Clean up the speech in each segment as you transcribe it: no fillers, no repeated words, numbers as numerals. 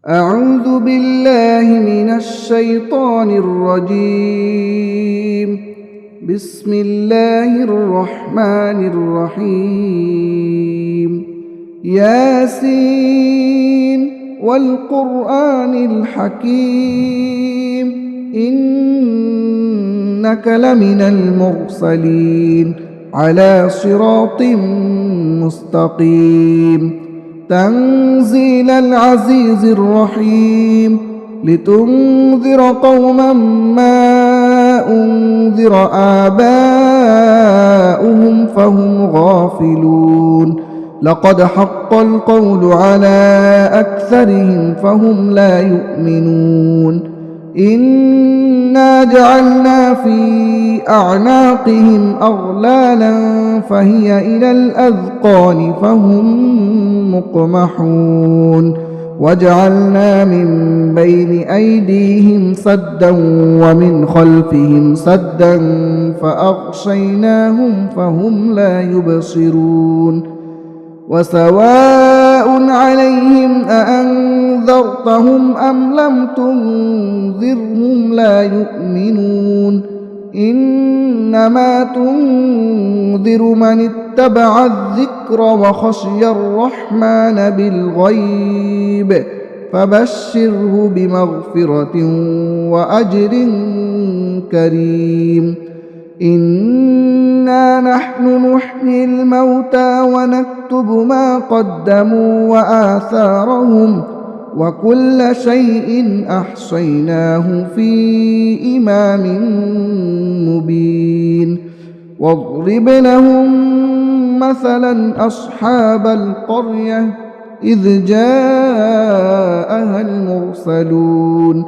أعوذ بالله من الشيطان الرجيم. بسم الله الرحمن الرحيم. ياسين والقرآن الحكيم إنك لمن المرسلين على صراط مستقيم. تنزيل العزيز الرحيم لتنذر قوما ما أنذر آباؤهم فهم غافلون. لقد حق القول على أكثرهم فهم لا يؤمنون. إنا جعلنا في أعناقهم أغلالا فهي إلى الأذقان فهم مقمحون. وجعلنا من بين أيديهم سدا ومن خلفهم سدا فأغشيناهم فهم لا يبصرون. وسواء عليهم أأنذرتهم أم لم تنذرهم لا يؤمنون. إنما تنذر من اتبع الذكر وخشي الرحمن بالغيب فبشره بمغفرة وأجر كريم. إنا نحن نحيي الموتى ونكتب ما قدموا وآثارهم وكل شيء أحصيناه في إمام مبين. واضرب لهم مثلا أصحاب القرية إذ جاءها المرسلون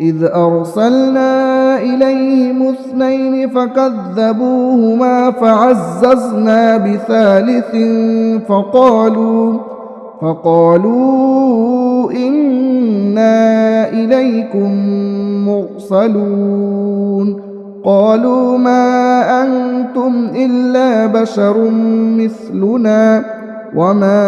إذ أرسلنا إليهم 2 فكذبوهما فعززنا بثالث فقالوا إنا إليكم مرسلون. قالوا ما أنتم إلا بشر مثلنا وما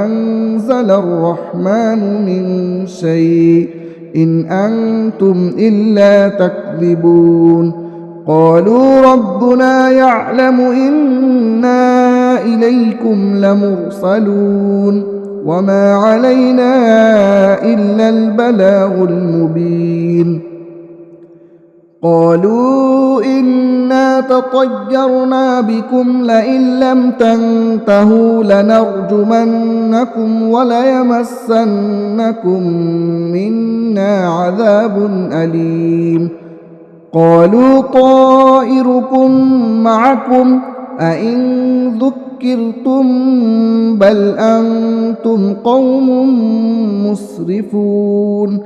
أنزل الرحمن من شيء إن أنتم إلا تكذبون. قالوا ربنا يعلم إنا إليكم لمرسلون وما علينا إلا البلاغ المبين. قالوا إنا تطيرنا بكم لئن لم تنتهوا لنرجمنكم وليمسنكم منا عذاب أليم. قالوا طائركم معكم أئن ذكرتم بل أنتم قوم مسرفون.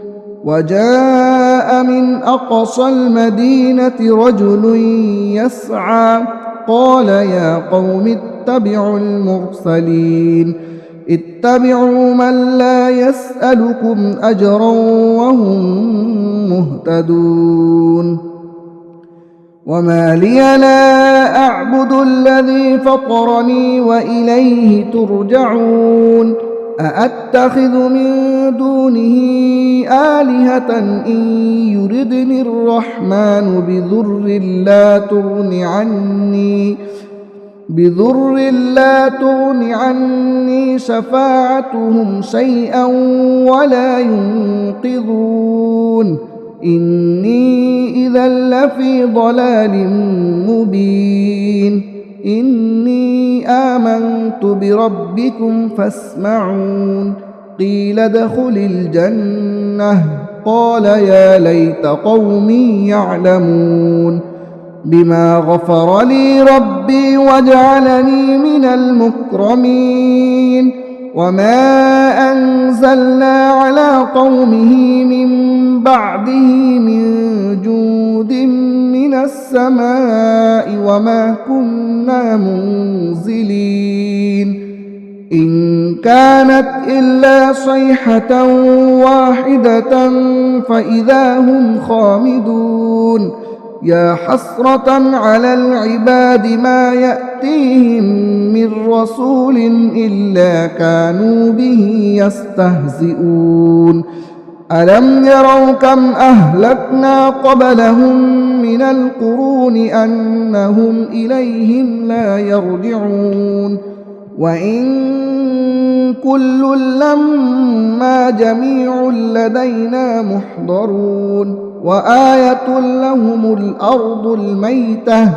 وجاء من أقصى المدينة رجل يسعى قال يا قوم اتبعوا المرسلين اتبعوا من لا يسألكم أجرا وهم مهتدون. وما لي لا أعبد الذي فطرني وإليه ترجعون. أأتخذ من دونه آلهة إن يردني الرحمن بضر لا تغن عني شفاعتهم شيئا ولا ينقذون. إني إذا لفي ضلال مبين. إني آمنت بربكم فاسمعون. قيل ادخل الجنة قال يا ليت قومي يعلمون بما غفر لي ربي وجعلني من المكرمين. وما أنزلنا على قومه من بعده من جود من السماء وما كنا منزلين. إن كانت إلا صيحة واحدة فإذا هم خامدون. يا حسرة على العباد ما يأتيهم من رسول إلا كانوا به يستهزئون ألم يروا كم أهلكنا قبلهم من القرون أنهم إليهم لا يرجعون وإن كل لما جميع لدينا محضرون وآية لهم الأرض الميتة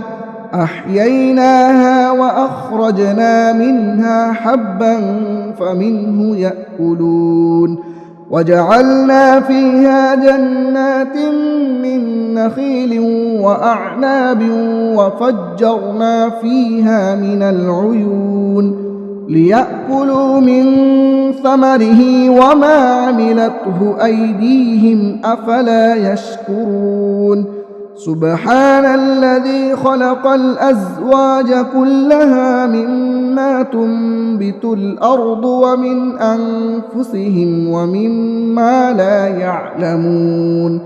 أحييناها وأخرجنا منها حبا فمنه يأكلون وجعلنا فيها جنات من نخيل وأعناب وفجرنا فيها من العيون ليأكلوا من ثمره وما عملته أيديهم أفلا يشكرون سبحان الذي خلق الأزواج كلها مما تنبت الأرض ومن أنفسهم ومما لا يعلمون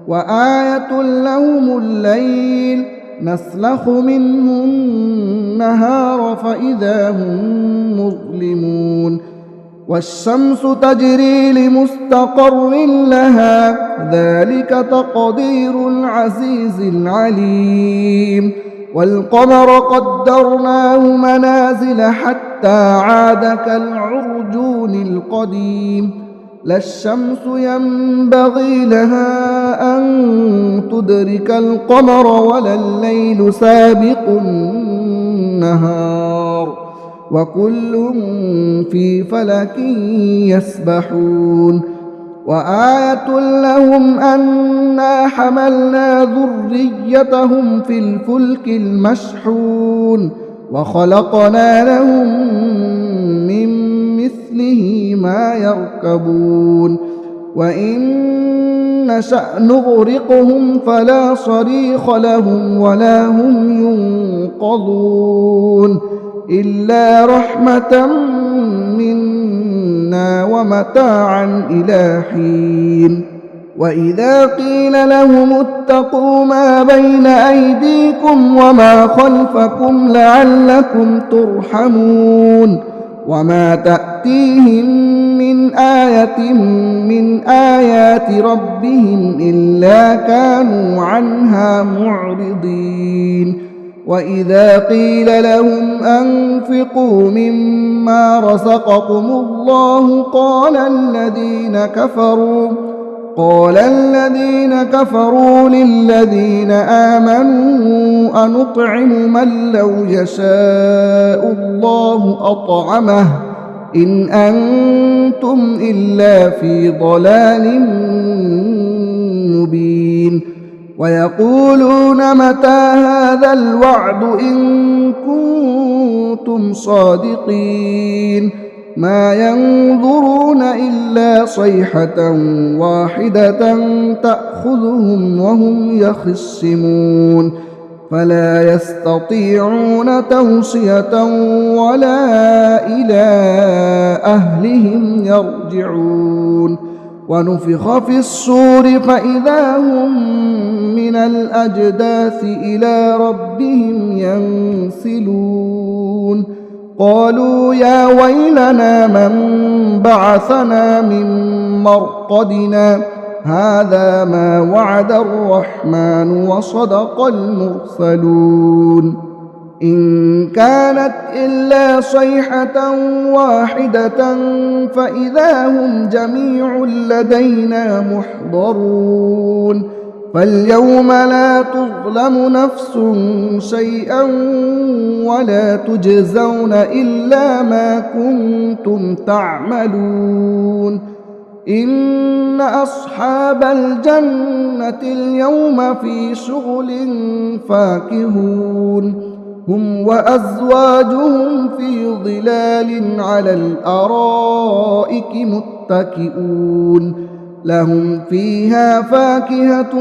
وآية لهم الليل نسلخ منه النهار فإذا هم مظلمون والشمس تجري لمستقر لها ذلك تقدير العزيز العليم والقمر قدرناه منازل حتى عاد كالعرجون القديم لا الشمس ينبغي لها أن تدرك القمر ولا الليل سابق النهار وكل في فلك يسبحون وآية لهم أنا حملنا ذريتهم في الفلك المشحون وخلقنا لهم من مثله ما يركبون وإن نشأ نغرقهم فلا صريخ لهم ولا هم ينقذون إلا رحمة منا ومتاعا إلى حين وإذا قيل لهم اتقوا ما بين أيديكم وما خلفكم لعلكم ترحمون وما تأتيهم من آية من آيات ربهم إلا كانوا عنها معرضين وإذا قيل لهم أنفقوا مما رزقكم الله قال الذين كفروا للذين آمنوا أنطعم من لو يشاء الله أطعمه إن أنتم إلا في ضلال مبين ويقولون متى هذا الوعد إن كنتم صادقين ما ينظرون إلا صيحة واحدة تأخذهم وهم يخصمون فلا يستطيعون توصية ولا إلى أهلهم يرجعون ونفخ في الصور فإذا هم من الأجداث إلى ربهم ينسلون قالوا يا ويلنا من بعثنا من مرقدنا هذا ما وعد الرحمن وصدق المرسلون إن كانت إلا صيحة واحدة فإذا هم جميع لدينا محضرون فاليوم لا تظلم نفس شيئا ولا تجزون إلا ما كنتم تعملون إن أصحاب الجنة اليوم في شغل فاكهون هم وأزواجهم في ظلال على الأرائك متكئون لهم فيها فاكهة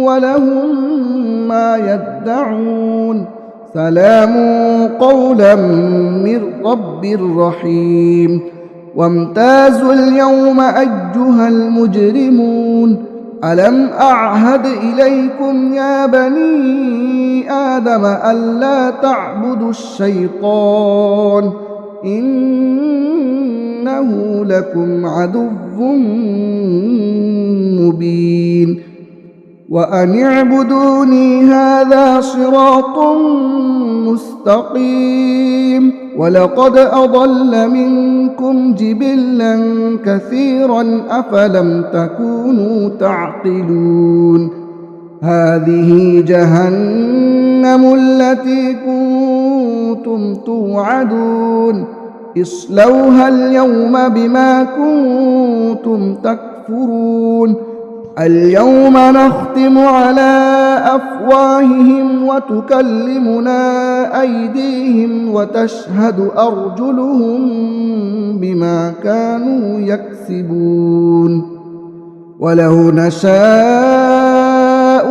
ولهم ما يدعون سلام قولا من رب رحيم وامتازوا اليوم أيها المجرمون ألم أعهد إليكم يا بني آدم ألا تعبدوا الشيطان إنه لكم عدو مبين وأن اعبدوني هذا صراط مستقيم ولقد أضل منكم جبلا كثيرا أفلم تكونوا تعقلون هذه جهنم التي كنتم توعدون اصلوها اليوم بما كنتم تكفرون اليوم نختم على أفواههم وتكلمنا أيديهم وتشهد أرجلهم بما كانوا يكسبون ولو نشاء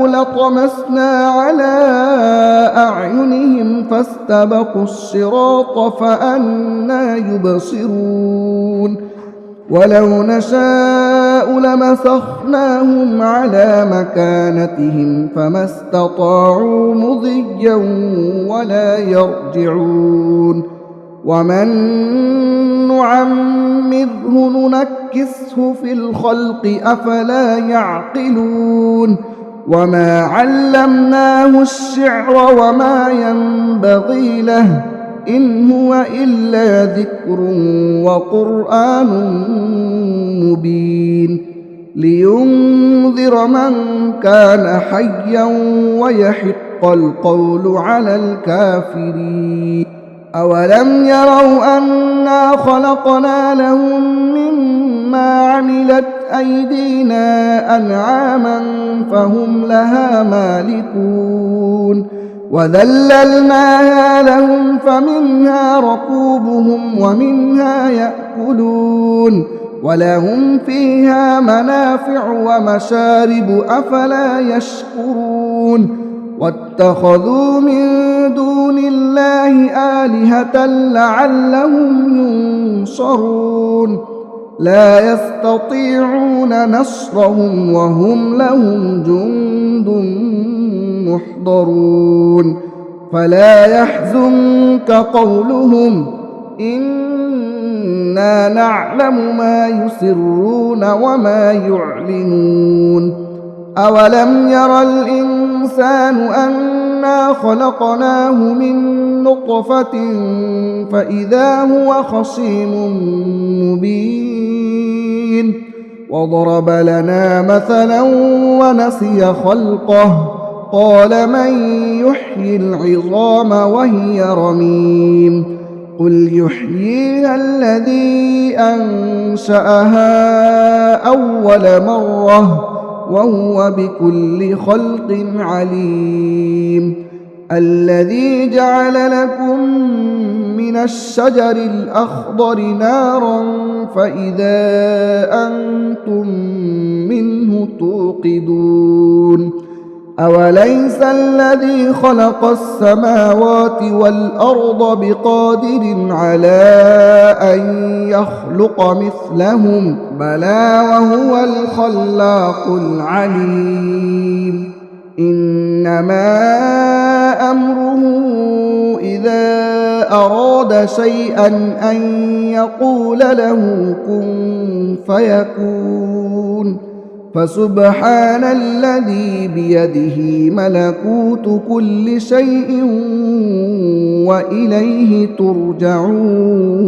لطمسنا على أعينهم فاستبقوا الصراط فأنى يبصرون ولو نشاء لمسخناهم على مكانتهم فما استطاعوا مضيا ولا يرجعون ومن نعمره ننكسه في الخلق أفلا يعقلون وما علمناه الشعر وما ينبغي له إن هو إلا ذكر وقرآن مبين لينذر من كان حيا ويحق القول على الكافرين أولم يروا أنا خلقنا لهم مما عملت أيدينا أنعاما فهم لها مالكون وذللناها لهم فمنها ركوبهم ومنها يأكلون ولهم فيها منافع ومشارب أفلا يشكرون واتخذوا من دون الله آلهة لعلهم ينصرون لا يستطيعون نصرهم وهم لهم جند محضرون فلا يحزنك قولهم إنا نعلم ما يسرون وما يعلنون أولم ير الإنسان أنا خلقناه من نطفة فإذا هو خصيم مبين وضرب لنا مثلا ونسي خلقه قال من يحيي العظام وهي رميم قل يحييها الذي أنشأها أول مرة وهو بكل خلق عليم الذي جعل لكم من الشجر الأخضر نارا فإذا أنتم منه توقدون أوليس الذي خلق السماوات والأرض بقادر على أن يخلق مثلهم بلى وهو الخلاق العليم إنما أمره إذا أراد شيئا أن يقول له كن فيكون فسبحان الذي بيده ملكوت كل شيء وإليه ترجعون